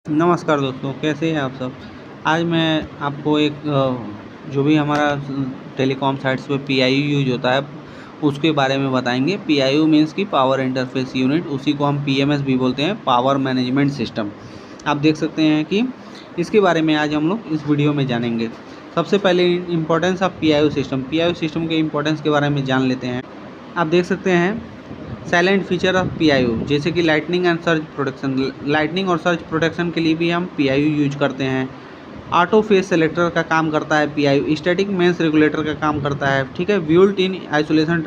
नमस्कार दोस्तों, कैसे हैं आप सब। आज मैं आपको एक जो भी हमारा टेलीकॉम साइट्स पे पीआईयू यूज होता है उसके बारे में बताएंगे। पीआईयू मीन्स की पावर इंटरफेस यूनिट, उसी को हम पीएमएस भी बोलते हैं, पावर मैनेजमेंट सिस्टम। आप देख सकते हैं कि इसके बारे में आज हम लोग इस वीडियो में जानेंगे। सबसे पहले इम्पोर्टेंस ऑफ पीआईयू सिस्टम के इम्पोर्टेंस के बारे में जान लेते हैं। आप देख सकते हैं साइलेंट फीचर ऑफ पीआईयू, जैसे कि lightning and surge protection. Lightning और सर्ज प्रोटेक्शन के लिए भी हम पीआईयू यूज करते हैं। ऑटो फेज सेलेक्टर का काम करता है पीआईयू। स्टैटिक मेंस रेगुलेटर का काम करता है, ठीक है। बिल्ट इन आइसोलेशन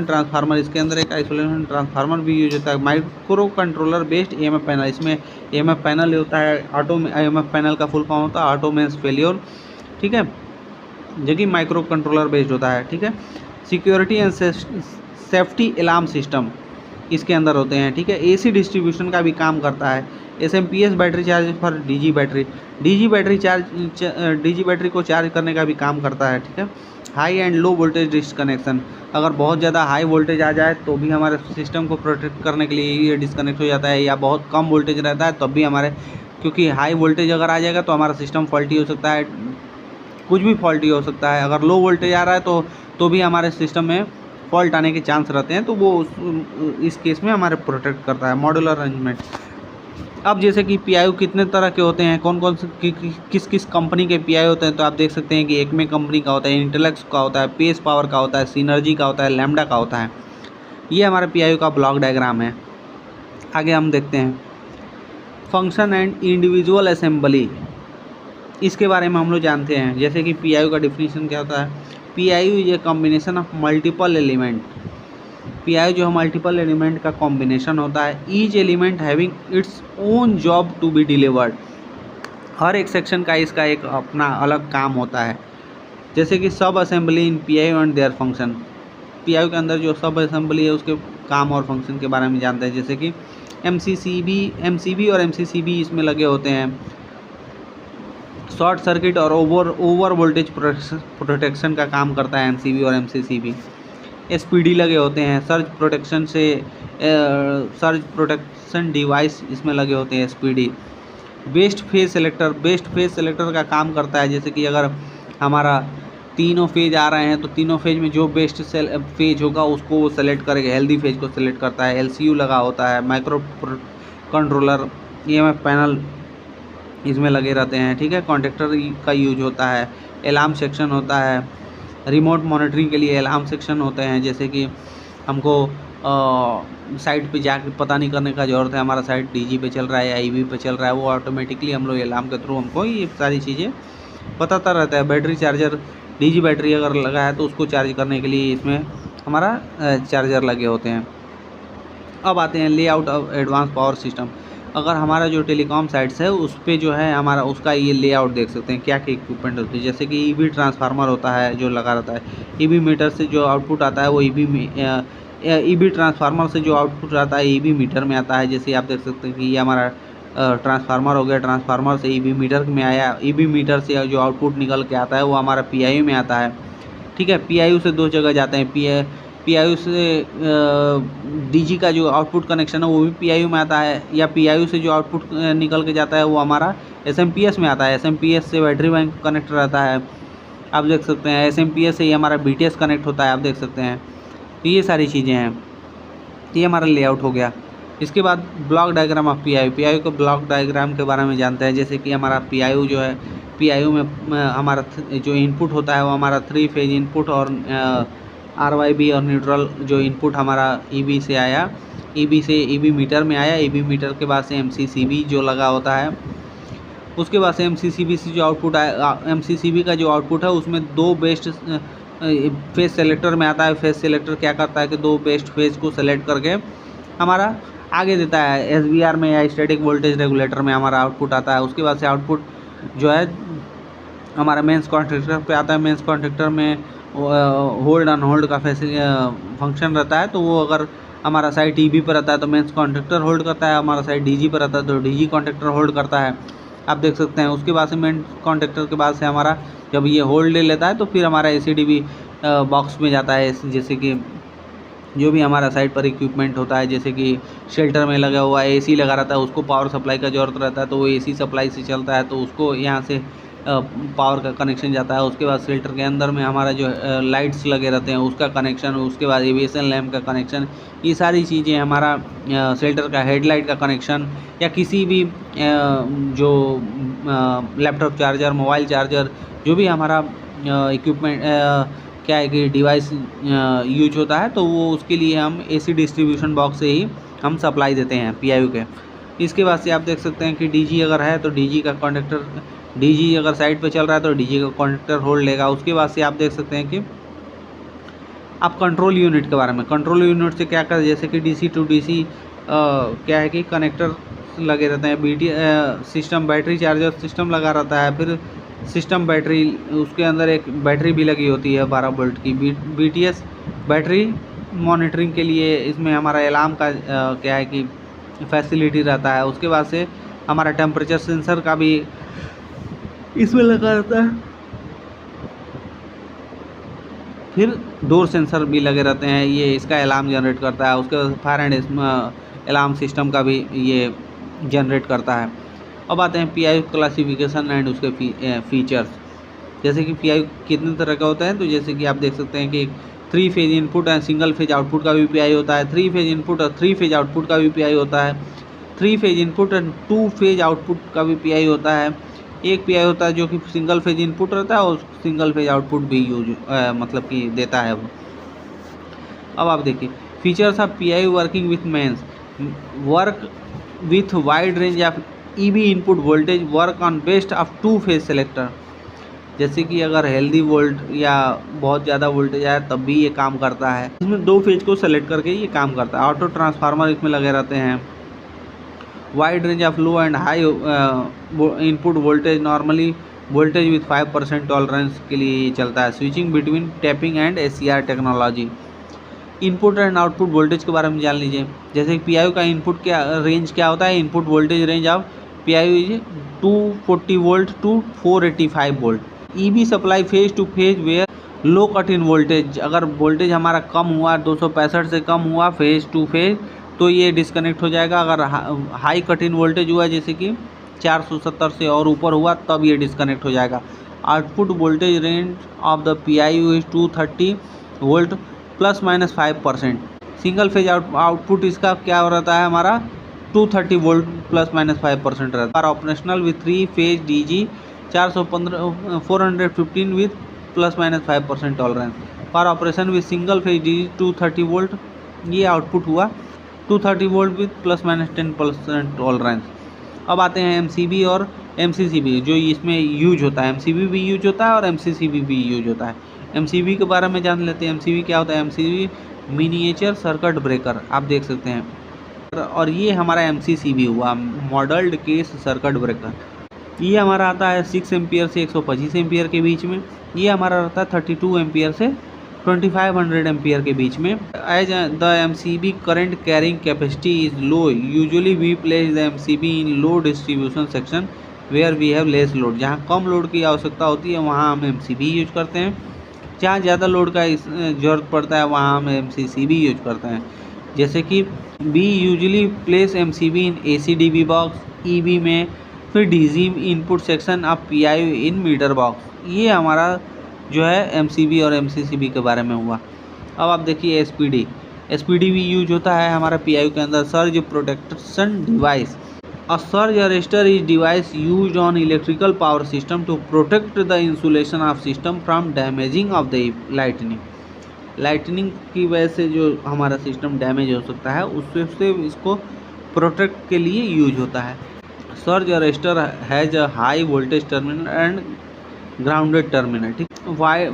ट्रांसफार्मर, इसके अंदर एक आइसोलेशन ट्रांसफार्मर भी यूज होता है। Micro controller based EMF panel, इसमें ईएमएफ पैनल होता है। ऑटो ईएमएफ पैनल का फुल फॉर्म होता है ऑटो मेंस फेलियर, ठीक है, जो कि माइक्रो कंट्रोलर बेस्ड होता है, ठीक है। Security and safety alarm system इसके अंदर होते हैं, ठीक है। एसी डिस्ट्रीब्यूशन का भी काम करता है। SMPS battery charge for DG battery को चार्ज करने का भी काम करता है, ठीक है। High and low voltage disconnection, अगर बहुत ज़्यादा हाई वोल्टेज आ जाए तो भी हमारे सिस्टम को प्रोटेक्ट करने के लिए ये डिस्कनेक्ट हो जाता है, या बहुत कम वोल्टेज रहता है तब भी हमारे, क्योंकि हाई वोल्टेज अगर आ जाएगा तो हमारा सिस्टम फॉल्टी हो सकता है, कुछ भी फॉल्टी हो सकता है। अगर लो वोल्टेज आ रहा है तो भी हमारे सिस्टम में फॉल्ट आने के चांस रहते हैं, तो वो इस केस में हमारे प्रोटेक्ट करता है। मॉड्यूलर अरेंजमेंट, अब जैसे कि पीआईयू कितने तरह के होते हैं, कौन कौन से किस किस कंपनी के पीआईयू होते हैं, तो आप देख सकते हैं कि एकमे कंपनी का होता है, इंटेलेक्स का होता है, पेस पावर का होता है, सिनर्जी का होता है, लैम्डा का होता है। ये हमारे पीआईयू का ब्लॉक डायग्राम है। आगे हम देखते हैं फंक्शन एंड इंडिविजुअल असेंबली, इसके बारे में हम लोग जानते हैं। जैसे कि पीआईयू का डिफिनीशन क्या होता है। PIU is a combination of multiple element. PIU जो है मल्टीपल एलिमेंट का कॉम्बिनेशन होता है। Each element having its own job to be delivered, हर एक सेक्शन का इसका एक अपना अलग काम होता है। जैसे कि सब assembly in PIU and their function, PIU के अंदर जो सब असेंबली है उसके काम और फंक्शन के बारे में जानते हैं। जैसे कि एमसीबी और एमसीसीबी इसमें लगे होते हैं। शॉर्ट सर्किट और ओवर वोल्टेज प्रोटेक्शन का काम करता है एमसीबी और एमसीसीबी। एसपीडी लगे होते हैं। सर्ज प्रोटेक्शन डिवाइस इसमें लगे होते हैं, एसपीडी। बेस्ट फेज सेलेक्टर का काम करता है। जैसे कि अगर हमारा तीनों फेज आ रहे हैं तो तीनों फेज में जो बेस्ट फेज होगा उसको वो सेलेक्ट करेगा, हेल्दी फेज को सेलेक्ट करता है। एलसीयू लगा होता है। माइक्रो कंट्रोलर, ईएमएफ पैनल इसमें लगे रहते हैं, ठीक है। कॉन्टेक्टर का यूज होता है। अलार्म सेक्शन होता है। रिमोट मॉनिटरिंग के लिए अलार्म सेक्शन होते हैं। जैसे कि हमको साइट पे जाके पता नहीं करने का ज़रूरत है हमारा साइट डीजी पे चल रहा है या ईवी पे चल रहा है, वो ऑटोमेटिकली हम लोग अलार्म के थ्रू हमको ये सारी चीज़ें बताता रहता है। बैटरी चार्जर, डीजी बैटरी अगर लगा है तो उसको चार्ज करने के लिए इसमें हमारा चार्जर लगे होते हैं। अब आते हैं layout of advance power system. अगर हमारा जो टेलीकॉम साइट्स है उस पर जो है हमारा उसका ये लेआउट देख सकते हैं, क्या क्या इक्विपमेंट होती है। जैसे कि ईवी ट्रांसफार्मर होता है जो लगा रहता है। ईवी मीटर से जो आउटपुट आता है वो ईवी ट्रांसफार्मर से जो आउटपुट आता है ईवी मीटर में आता है। जैसे आप देख सकते हैं कि ये हमारा ट्रांसफार्मर हो गया, ट्रांसफार्मर से ईवी मीटर में आया, ईवी मीटर से जो आउटपुट निकल के आता है वो हमारा पीआईयू में आता है, ठीक है। पीआईयू से दो जगह जाते हैं। पीआईयू से डीजी का जो आउटपुट कनेक्शन है वो भी पीआईयू में आता है, या पीआईयू से जो आउटपुट निकल के जाता है वो हमारा एसएमपीएस में आता है। एसएमपीएस से बैटरी बैंक कनेक्ट रहता है, आप देख सकते हैं। एसएमपीएस से ही हमारा बीटीएस कनेक्ट होता है, आप देख सकते हैं। तो ये सारी चीज़ें हैं, ये हमारा लेआउट हो गया। इसके बाद ब्लॉक डायग्राम ऑफ पीआईयू के ब्लॉक डायग्राम के बारे में जानते हैं। जैसे कि हमारा पीआईयू जो है, पीआईयू में हमारा जो इनपुट होता है वो हमारा 3 फेज इनपुट और आरवाईबी और न्यूट्रल जो इनपुट हमारा ईबी से आया, ईबी से ईबी मीटर में आया। ईबी मीटर के बाद से एमसीसीबी जो लगा होता है, उसके बाद से एमसीसीबी से जो आउटपुट आया, एमसीसीबी का जो आउटपुट है उसमें 2 बेस्ट फेज सेलेक्टर में आता है। फेज सेलेक्टर क्या करता है कि 2 बेस्ट फेज को सेलेक्ट करके हमारा आगे देता है। एसबीआर में या स्टैटिक वोल्टेज रेगुलेटर में हमारा आउटपुट आता है। उसके बाद से आउटपुट जो है हमारा मेंस कॉन्ट्रैक्टर पे आता है। मेंस कॉन्ट्रैक्टर में होल्ड अनहोल्ड का फंक्शन रहता है, तो वो अगर हमारा साइट ईबी पर रहता है तो मेंस कॉन्ट्रैक्टर होल्ड करता है, हमारा साइट डीजी पर रहता है तो डीजी कॉन्ट्रैक्टर होल्ड करता है, आप देख सकते हैं। उसके बाद से मेंस कॉन्ट्रैक्टर के बाद से हमारा जब ये होल्ड ले लेता है तो फिर हमारा एसीडीबी बॉक्स में जाता है। जैसे कि जो भी हमारा साइट पर इक्विपमेंट होता है, जैसे कि शेल्टर में लगा हुआ एसी लगा रहता है, उसको पावर सप्लाई का ज़रूरत रहता है, तो वो एसी सप्लाई से चलता है, तो उसको यहाँ से पावर का कनेक्शन जाता है। उसके बाद शेल्टर के अंदर में हमारा जो लाइट्स लगे रहते हैं उसका कनेक्शन, उसके बाद एविएशन लैम्प का कनेक्शन, ये सारी चीज़ें हमारा शेल्टर का हेडलाइट का कनेक्शन, या किसी भी जो लैपटॉप चार्जर, मोबाइल चार्जर, जो भी हमारा इक्विपमेंट क्या है कि डिवाइस यूज होता है, तो वो उसके लिए हम एसी डिस्ट्रीब्यूशन बॉक्स से ही हम सप्लाई देते हैं PIU के। इसके बाद से आप देख सकते हैं कि DG अगर है तो DG का कॉन्डक्टर, DG अगर साइड पे चल रहा है तो DG का कॉन्डक्टर होल्ड लेगा। उसके बाद से आप देख सकते हैं कि आप कंट्रोल यूनिट के बारे में, कंट्रोल यूनिट से क्या कर, जैसे कि DC टू DC क्या है कि कनेक्टर लगे रहते हैं, BT system battery charger system लगा रहता है, फिर सिस्टम बैटरी, उसके अंदर एक बैटरी भी लगी होती है 12 वोल्ट की। BTS बैटरी मॉनिटरिंग के लिए इसमें हमारा अलार्म का क्या है कि फैसिलिटी रहता है। उसके बाद से हमारा टेम्परेचर सेंसर का भी इसमें लगा रहता है, फिर डोर सेंसर भी लगे रहते हैं, ये इसका अलार्म जनरेट करता है। उसके बाद फायर एंड अलार्म सिस्टम का भी ये जनरेट करता है। अब आते हैं PIU क्लासिफिकेशन एंड उसके फीचर्स। जैसे कि PIU कितने तरह का होता है, तो जैसे कि आप देख सकते हैं कि 3 phase input and single phase output का भी PIU होता है, 3 फेज इनपुट और 3 फेज आउटपुट का भी PIU होता है, 3 phase input and 2 phase output का भी PIU होता है। एक PIU होता है जो कि सिंगल फेज इनपुट रहता है और सिंगल फेज आउटपुट भी मतलब कि देता है वो। अब आप देखिए features of PIU working with mains, work with wide range of EV input voltage, work on best of 2 phase selector. जैसे कि अगर हेल्दी वोल्ट या बहुत ज़्यादा वोल्टेज आए तब भी ये काम करता है, इसमें 2 फेज को सेलेक्ट करके ये काम करता है। ऑटो ट्रांसफार्मर इसमें लगे रहते हैं। Wide range of low and high input voltage, normally voltage with 5% tolerance के लिए ये चलता है। Switching between tapping and SCR technology. Input and output voltage के बारे में जान लीजिए। जैसे कि PIU का इनपुट क्या रेंज क्या होता है, input voltage range of PIU is 240 volt to 485 volt. EV supply phase to phase where low cut in voltage, अगर वोल्टेज हमारा कम हुआ 265 से कम हुआ फेज टू फेज तो ये डिस्कनेक्ट हो जाएगा। अगर हाई कट इन वोल्टेज हुआ जैसे कि 470 से और ऊपर हुआ तब ये डिस्कनेक्ट हो जाएगा। Output voltage range of the PIU is 230 volt ±5%। Single phase output इसका क्या हो रहता है हमारा 230 वोल्ट ±5% रहता है। Operational with 3 phase DG 415 with ±5% tolerance. For operation with single phase DG 230 volt, ये आउटपुट हुआ 230 वोल्ट विथ ±10% टॉलरेंस। अब आते हैं MCB और MCCB जो इसमें यूज होता है। MCB भी यूज होता है और MCCB भी यूज होता है। MCB के बारे में जान लेते हैं। MCB क्या होता है, MCB मिनिएचर सर्किट ब्रेकर, आप देख सकते हैं। और ये हमारा MCCB हुआ, मॉडल्ड केस सर्किट ब्रेकर। ये हमारा आता है 6 एम्पियर से 125 एम्पियर के बीच में। ये हमारा रहता है 32 एम्पियर से 2500 एम्पियर के बीच में। As the MCB current carrying capacity is low, usually we place the MCB in low distribution section where we have less load. जहाँ कम लोड की आवश्यकता होती है वहाँ हम MCB यूज करते हैं, जहाँ ज़्यादा लोड का ज़रूरत पड़ता है वहाँ हम MCCB यूज करते हैं। जैसे कि we usually place MCB in ACDB box EB में, फिर DC input section of PIU in meter box. ये हमारा जो है MCB और MCCB के बारे में हुआ। अब आप देखिए SPD भी यूज होता है हमारा PIU के अंदर। Surge protection device, a surge arrester is device used on electrical power system to protect the insulation of system from damaging of the lightning की वजह से जो हमारा सिस्टम डैमेज हो सकता है उससे इसको प्रोटेक्ट के लिए यूज होता है। Surge arrester has a high voltage terminal and grounded terminal, ठीक।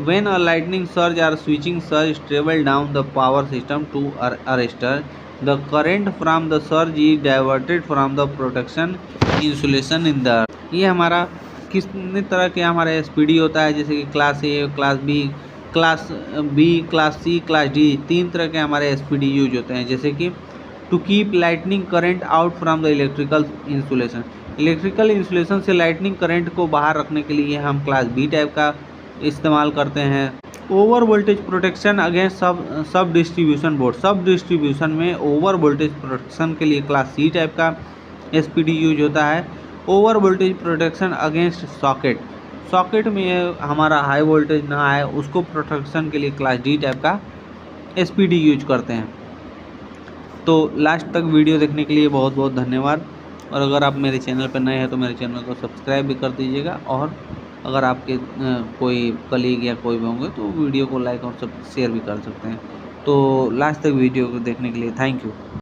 When a lightning surge or switching surge travel down the power system to arrestor, the current from the surge is diverted from the protection insulation in the। ये हमारा कितने तरह के हमारे SPD होता है, जैसे कि class A, class B, class B, class C, class D, 3 तरह के हमारे SPD यूज होते हैं। जैसे कि to keep lightning current out from the electrical insulation, electrical insulation से लाइटनिंग करंट को बाहर रखने के लिए हम क्लास B टाइप का इस्तेमाल करते हैं। ओवर वोल्टेज प्रोटेक्शन अगेंस्ट सब डिस्ट्रीब्यूशन बोर्ड। सब डिस्ट्रीब्यूशन में ओवर वोल्टेज प्रोटेक्शन के लिए क्लास सी टाइप का SPD यूज होता है। Over voltage protection against socket, socket में हमारा हाई वोल्टेज ना आए उसको प्रोटेक्शन के लिए क्लास D टाइप का SPD यूज करते हैं। तो लास्ट तक वीडियो देखने के लिए बहुत बहुत धन्यवाद। और अगर आप मेरे चैनल पर नए हैं तो मेरे चैनल को सब्सक्राइब भी कर दीजिएगा, और अगर आपके कोई कलीग या कोई भी होंगे तो वीडियो को लाइक और सब शेयर भी कर सकते हैं। तो लास्ट तक वीडियो को देखने के लिए थैंक यू।